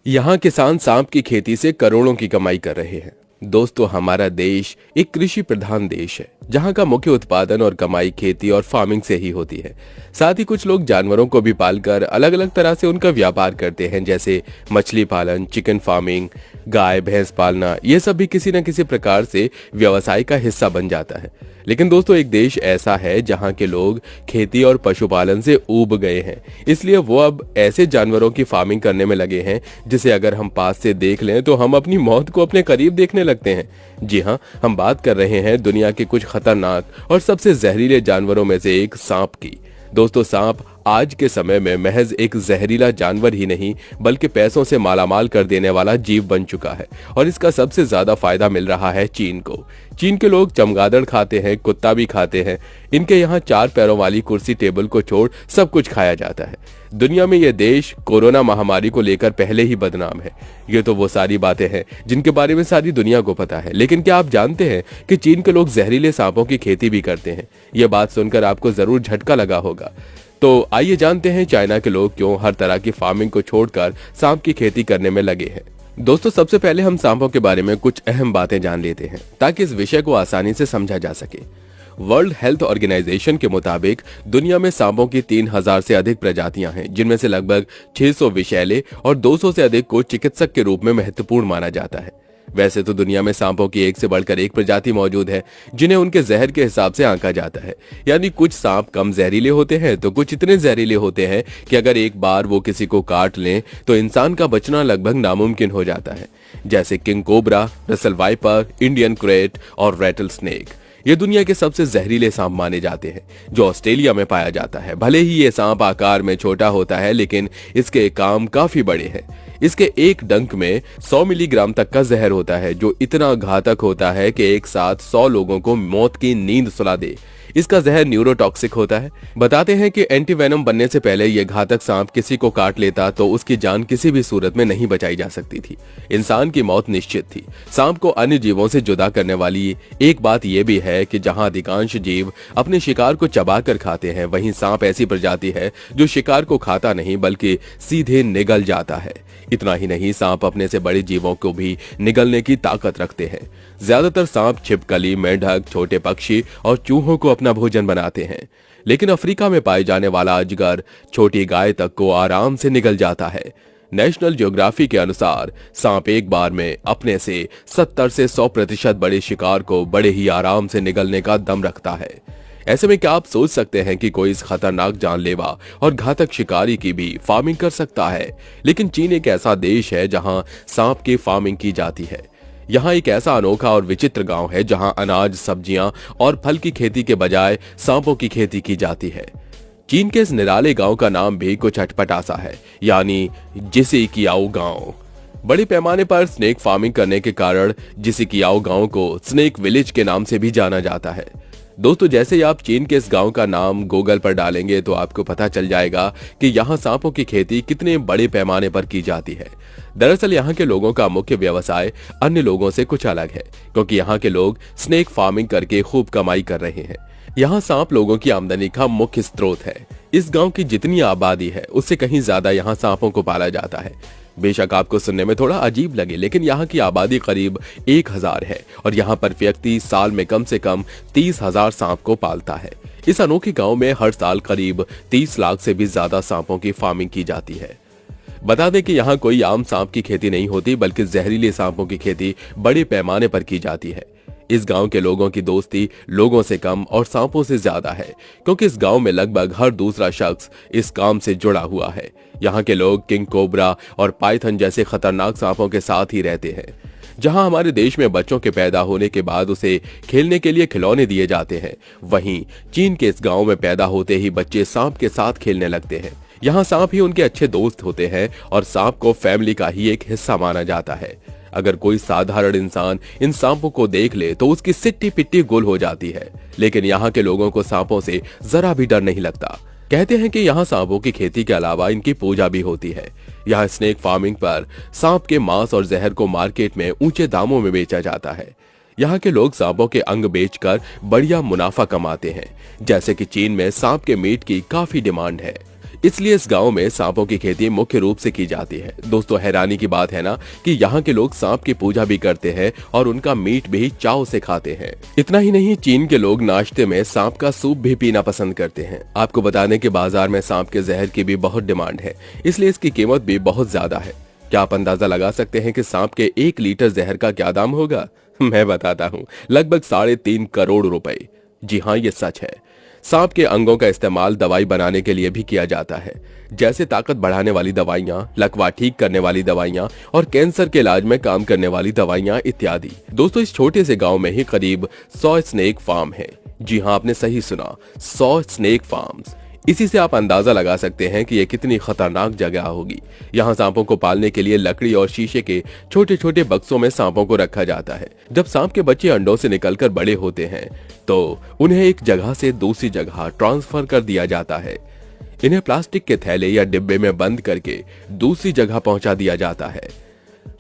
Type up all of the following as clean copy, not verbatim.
यहाँ किसान सांप की खेती से करोड़ों की कमाई कर रहे हैं। दोस्तों, हमारा देश एक कृषि प्रधान देश है, जहाँ का मुख्य उत्पादन और कमाई खेती और फार्मिंग से ही होती है। साथ ही कुछ लोग जानवरों को भी पालकर अलग अलग तरह से उनका व्यापार करते हैं, जैसे मछली पालन, चिकन फार्मिंग, गाय भैंस पालना। ये सब भी किसी न किसी प्रकार से व्यवसाय का हिस्सा बन जाता है। लेकिन दोस्तों, एक देश ऐसा है जहाँ के लोग खेती और पशुपालन से ऊब गए हैं, इसलिए वो अब ऐसे जानवरों की फार्मिंग करने में लगे हैं जिसे अगर हम पास से देख लें तो हम अपनी मौत को अपने करीब देखने लगते हैं। जी हाँ, हम बात कर रहे हैं दुनिया के कुछ खतरनाक और सबसे जहरीले जानवरों में से एक सांप की। दोस्तों, सांप आज के समय में महज एक जहरीला जानवर ही नहीं बल्कि पैसों से मालामाल कर देने वाला जीव बन चुका है, और इसका सबसे ज्यादा फायदा मिल रहा है चीन को। चीन के लोग चमगादड़ खाते हैं, कुत्ता भी खाते हैं। इनके यहाँ 4 पैरों वाली कुर्सी टेबल को छोड़ सब कुछ खाया जाता है। दुनिया में यह देश कोरोना महामारी को लेकर पहले ही बदनाम है। ये तो वो सारी बातें हैं जिनके बारे में सारी दुनिया को पता है, लेकिन क्या आप जानते हैं कि चीन के लोग जहरीले सांपों की खेती भी करते हैं? यह बात सुनकर आपको जरूर झटका लगा होगा। तो आइए जानते हैं चाइना के लोग क्यों हर तरह की फार्मिंग को छोड़कर सांप की खेती करने में लगे हैं। दोस्तों, सबसे पहले हम सांपों के बारे में कुछ अहम बातें जान लेते हैं ताकि इस विषय को आसानी से समझा जा सके। वर्ल्ड हेल्थ ऑर्गेनाइजेशन के मुताबिक दुनिया में सांपों की 3000 से अधिक प्रजातियां हैं, जिनमें से लगभग 600 विषैले और 200 से अधिक को चिकित्सक के रूप में महत्वपूर्ण माना जाता है। वैसे तो दुनिया में सांपों की एक से बढ़कर एक प्रजाति मौजूद है, जिन्हें उनके जहर के हिसाब से आंका जाता है। यानी कुछ सांप कम जहरीले होते हैं तो कुछ इतने जहरीले होते हैं कि अगर एक बार वो किसी को काट लें तो इंसान का बचना लगभग नामुमकिन हो जाता है, जैसे king cobra, Russell viper, Indian crate और रैटल स्नेक। ये दुनिया के सबसे जहरीले सांप माने जाते हैं, जो ऑस्ट्रेलिया में पाया जाता है। भले ही ये सांप आकार में छोटा होता है, लेकिन इसके काम काफी बड़े हैं। इसके एक डंक में 100 मिलीग्राम तक का जहर होता है, जो इतना घातक होता है कि एक साथ 100 लोगों को मौत की नींद सुला दे। इसका जहर न्यूरोटॉक्सिक होता है। बताते हैं कि एंटीवेनम बनने से पहले यह घातक सांप किसी को काट लेता तो उसकी जान किसी भी सूरत में नहीं बचाई जा सकती थी। इंसान की मौत निश्चित थी। सांप को अन्य जीवों से जुदा करने वाली एक बात यह भी है कि जहां अधिकांश जीव अपने शिकार को चबाकर खाते हैं, वहीं सांप ऐसी प्रजाति है जो शिकार को खाता नहीं बल्कि सीधे निगल जाता है। इतना ही नहीं, सांप अपने से बड़े जीवों को भी निगलने की ताकत रखते हैं। ज्यादातर सांप छिपकली, मेंढक, छोटे पक्षी और चूहों को अपना भोजन बनाते हैं, लेकिन अफ्रीका में पाए जाने वाला अजगर छोटी गाय तक को आराम से निगल जाता है। नेशनल ज्योग्राफी के अनुसार सांप एक बार में अपने से 70 से 100% बड़े शिकार को बड़े ही आराम से निगलने का दम रखता है। ऐसे में क्या आप सोच सकते हैं कि कोई इस खतरनाक जानलेवा और घातक शिकारी की भी फार्मिंग कर सकता है? लेकिन चीन एक ऐसा देश है जहां सांप की फार्मिंग की जाती है। यहाँ एक ऐसा अनोखा और विचित्र गांव है जहां अनाज, सब्जियां और फल की खेती के बजाय सांपों की खेती की जाती है। चीन के इस निराले गांव का नाम भी कुछ अटपटा सा है, यानी जिसिकियाओ गांव। बड़े पैमाने पर स्नेक फार्मिंग करने के कारण जिसिकियाओ गांव को स्नेक विलेज के नाम से भी जाना जाता है। दोस्तों, जैसे ही आप चीन के इस गांव का नाम गूगल पर डालेंगे तो आपको पता चल जाएगा कि यहाँ सांपों की खेती कितने बड़े पैमाने पर की जाती है। दरअसल यहाँ के लोगों का मुख्य व्यवसाय अन्य लोगों से कुछ अलग है, क्योंकि यहाँ के लोग स्नेक फार्मिंग करके खूब कमाई कर रहे हैं। यहाँ सांप लोगों की आमदनी का मुख्य स्रोत है। इस गांव की जितनी आबादी है उससे कहीं ज्यादा यहाँ सांपों को पाला जाता है। बेशक आपको सुनने में थोड़ा अजीब लगे, लेकिन यहाँ की आबादी करीब 1000 है और यहाँ पर व्यक्ति साल में कम से कम 30,000 सांप को पालता है। इस अनोखे गांव में हर साल करीब 30 लाख से भी ज्यादा सांपों की फार्मिंग की जाती है। बता दें कि यहाँ कोई आम सांप की खेती नहीं होती, बल्कि जहरीले सांपों की खेती बड़े पैमाने पर की जाती है। इस गांव के लोगों की दोस्ती लोगों से कम और सांपों से ज्यादा है, क्योंकि इस गांव में लगभग हर दूसरा शख्स इस काम से जुड़ा हुआ है। यहाँ के लोग किंग कोबरा और पाइथन जैसे खतरनाक सांपों के साथ ही रहते हैं। जहां हमारे देश में बच्चों के पैदा होने के बाद उसे खेलने के लिए खिलौने दिए जाते हैं, वहीं चीन के इस गांव में पैदा होते ही बच्चे सांप के साथ खेलने लगते हैं। यहाँ सांप ही उनके अच्छे दोस्त होते हैं और सांप को फैमिली का ही एक हिस्सा माना जाता है। अगर कोई साधारण इंसान इन सांपों को देख ले तो उसकी सिट्टी पिट्टी गुल हो जाती है, लेकिन यहाँ के लोगों को सांपों से जरा भी डर नहीं लगता। कहते हैं कि यहाँ सांपों की खेती के अलावा इनकी पूजा भी होती है। यहाँ स्नेक फार्मिंग पर सांप के मांस और जहर को मार्केट में ऊंचे दामों में बेचा जाता है। यहाँ के लोग सांपों के अंग बेचकर बढ़िया मुनाफा कमाते हैं। जैसे कि चीन में सांप के मीट की काफी डिमांड है। इसलिए इस गांव में सांपों की खेती मुख्य रूप से की जाती है। दोस्तों हैरानी की बात है ना कि यहाँ के लोग सांप की पूजा भी करते हैं और उनका मीट भी चाव से खाते हैं। इतना ही नहीं, चीन के लोग नाश्ते में सांप का सूप भी पीना पसंद करते हैं। आपको बता दें कि बाजार में सांप के जहर की भी बहुत डिमांड है, इसलिए इसकी कीमत भी बहुत ज्यादा है। क्या आप अंदाजा लगा सकते हैं कि सांप के 1 लीटर जहर का क्या दाम होगा? मैं बताता हूँ, लगभग 3.5 करोड़ रुपए। जी हाँ, ये सच है। सांप के अंगों का इस्तेमाल दवाई बनाने के लिए भी किया जाता है, जैसे ताकत बढ़ाने वाली दवाइयाँ, लकवा ठीक करने वाली दवाइयाँ और कैंसर के इलाज में काम करने वाली दवाइयाँ इत्यादि। दोस्तों इस छोटे से गांव में ही करीब 100 स्नेक फार्म है। जी हाँ, आपने सही सुना, 100 स्नेक फार्म्स। इसी से आप अंदाजा लगा सकते हैं कि ये कितनी खतरनाक जगह होगी। यहाँ सांपों को पालने के लिए लकड़ी और शीशे के छोटे छोटे बक्सों में सांपों को रखा जाता है। जब सांप के बच्चे अंडों से निकलकर बड़े होते हैं तो उन्हें एक जगह से दूसरी जगह ट्रांसफर कर दिया जाता है। इन्हें प्लास्टिक के थैले या डिब्बे में बंद करके दूसरी जगह पहुंचा दिया जाता है।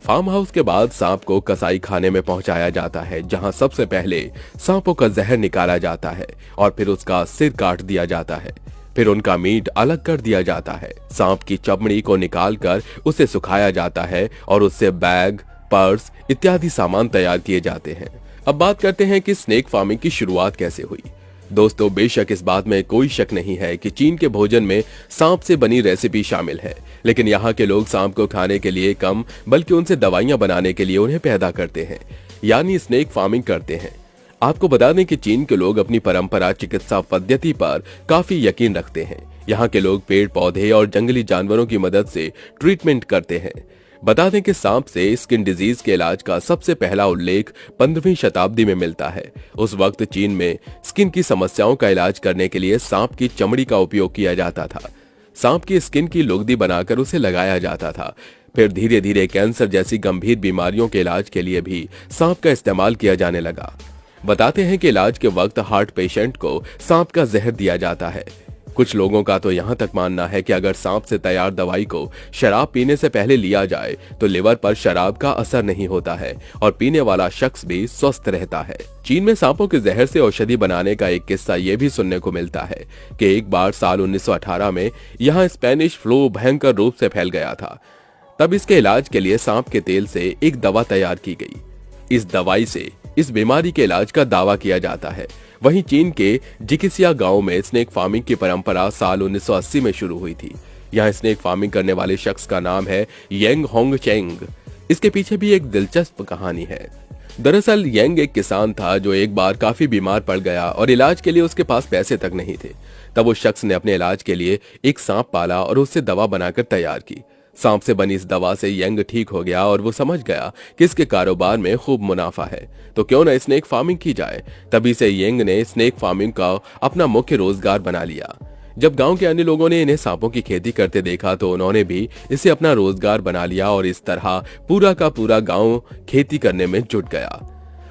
फार्म हाउस के बाद सांप को कसाई खाने में पहुंचाया जाता है, जहां सबसे पहले सांपों का जहर निकाला जाता है और फिर उसका सिर काट दिया जाता है। फिर उनका मीट अलग कर दिया जाता है। सांप की चमड़ी को निकालकर उसे सुखाया जाता है और उससे बैग, पर्स इत्यादि सामान तैयार किए जाते हैं। अब बात करते हैं कि स्नेक फार्मिंग की शुरुआत कैसे हुई। दोस्तों बेशक इस बात में कोई शक नहीं है कि चीन के भोजन में सांप से बनी रेसिपी शामिल है, लेकिन यहाँ के लोग सांप को खाने के लिए कम बल्कि उनसे दवाइयां बनाने के लिए उन्हें पैदा करते हैं, यानी स्नेक फार्मिंग करते हैं। आपको बता दें कि चीन के लोग अपनी परंपरा चिकित्सा पद्धति पर काफी यकीन रखते हैं। यहाँ के लोग पेड़ पौधे और जंगली जानवरों की मदद से ट्रीटमेंट करते हैं। बता दें कि सांप से स्किन डिजीज के इलाज का सबसे पहला उल्लेख 15वीं शताब्दी में मिलता है। उस वक्त चीन में स्किन की समस्याओं का इलाज करने के लिए सांप की चमड़ी का उपयोग किया जाता था। सांप की स्किन की लुगदी बनाकर उसे लगाया जाता था। फिर धीरे धीरे कैंसर जैसी गंभीर बीमारियों के इलाज के लिए भी सांप का इस्तेमाल किया जाने लगा। बताते हैं कि इलाज के वक्त हार्ट पेशेंट को सांप का जहर दिया जाता है। कुछ लोगों का तो यहाँ तक मानना है कि अगर सांप से तैयार दवाई को शराब पीने से पहले लिया जाए तो लिवर पर शराब का असर नहीं होता है और पीने वाला शख्स भी स्वस्थ रहता है। चीन में सांपों के जहर से औषधि बनाने का एक किस्सा ये भी सुनने को मिलता है कि एक बार साल 1918 में यहाँ स्पेनिश फ्लू भयंकर रूप से फैल गया था। तब इसके इलाज के लिए सांप के तेल से एक दवा तैयार की गई। इस दवाई से इस बीमारी के इलाज का दावा किया जाता है। वहीं चीन के जिकिसिया गांव में स्नेक फार्मिंग की परंपरा साल 1980 में शुरू हुई थी। यहाँ स्नेक फार्मिंग करने वाले शख्स का नाम है येंग होंगचेंग। इसके पीछे भी एक दिलचस्प कहानी है। दरअसल येंग एक किसान था जो एक बार काफी बीमार पड़ गया और इलाज के लिए उसके पास पैसे तक नहीं थे। तब उस शख्स ने अपने इलाज के लिए एक सांप पाला और उससे दवा बनाकर तैयार की। सांप से बनी इस दवा से येंग ठीक हो गया और वो समझ गया कि इसके कारोबार में खूब मुनाफा है, तो क्यों ना स्नेक फार्मिंग की जाए। तभी से येंग ने स्नेक फार्मिंग का अपना मुख्य रोजगार बना लिया। जब गांव के अन्य लोगों ने इन्हें सांपों की खेती करते देखा तो उन्होंने भी इसे अपना रोजगार बना लिया और इस तरह पूरा का पूरा गांव खेती करने में जुट गया।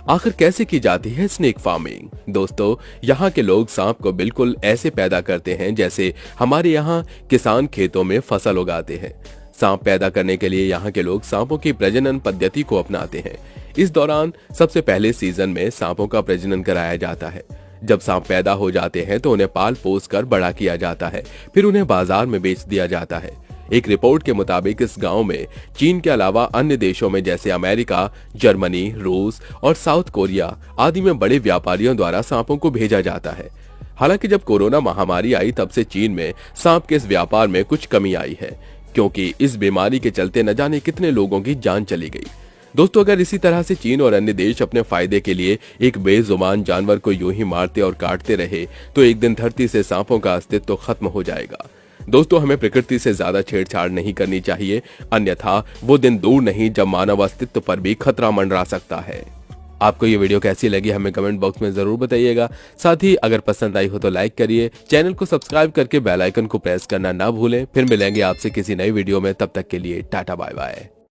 आखिर कैसे की जाती है स्नेक फार्मिंग? दोस्तों यहाँ के लोग सांप को बिल्कुल ऐसे पैदा करते हैं जैसे हमारे यहाँ किसान खेतों में फसल उगाते हैं। सांप पैदा करने के लिए यहाँ के लोग सांपों की प्रजनन पद्धति को अपनाते हैं। इस दौरान सबसे पहले सीजन में सांपों का प्रजनन कराया जाता है। जब सांप पैदा हो जाते हैं तो उन्हें पाल पोस कर बड़ा किया जाता है, फिर उन्हें बाजार में बेच दिया जाता है। एक रिपोर्ट के मुताबिक इस गांव में चीन के अलावा अन्य देशों में जैसे अमेरिका, जर्मनी, रूस और साउथ कोरिया आदि में बड़े व्यापारियों द्वारा सांपों को भेजा जाता है। हालांकि जब कोरोना महामारी आई तब से चीन में सांप के इस व्यापार में कुछ कमी आई है, क्योंकि इस बीमारी के चलते न जाने कितने लोगों की जान चली गई। दोस्तों अगर इसी तरह से चीन और अन्य देश अपने फायदे के लिए एक बेजुबान जानवर को यूं ही मारते और काटते रहे तो एक दिन धरती से सांपों का अस्तित्व खत्म हो जाएगा। दोस्तों हमें प्रकृति से ज्यादा छेड़छाड़ नहीं करनी चाहिए, अन्यथा वो दिन दूर नहीं जब मानव अस्तित्व पर भी खतरा मंडरा सकता है। आपको ये वीडियो कैसी लगी हमें कमेंट बॉक्स में जरूर बताइएगा। साथ ही अगर पसंद आई हो तो लाइक करिए, चैनल को सब्सक्राइब करके बेल आइकन को प्रेस करना ना भूलें। फिर मिलेंगे आपसे किसी नई वीडियो में, तब तक के लिए टाटा बाय बाय।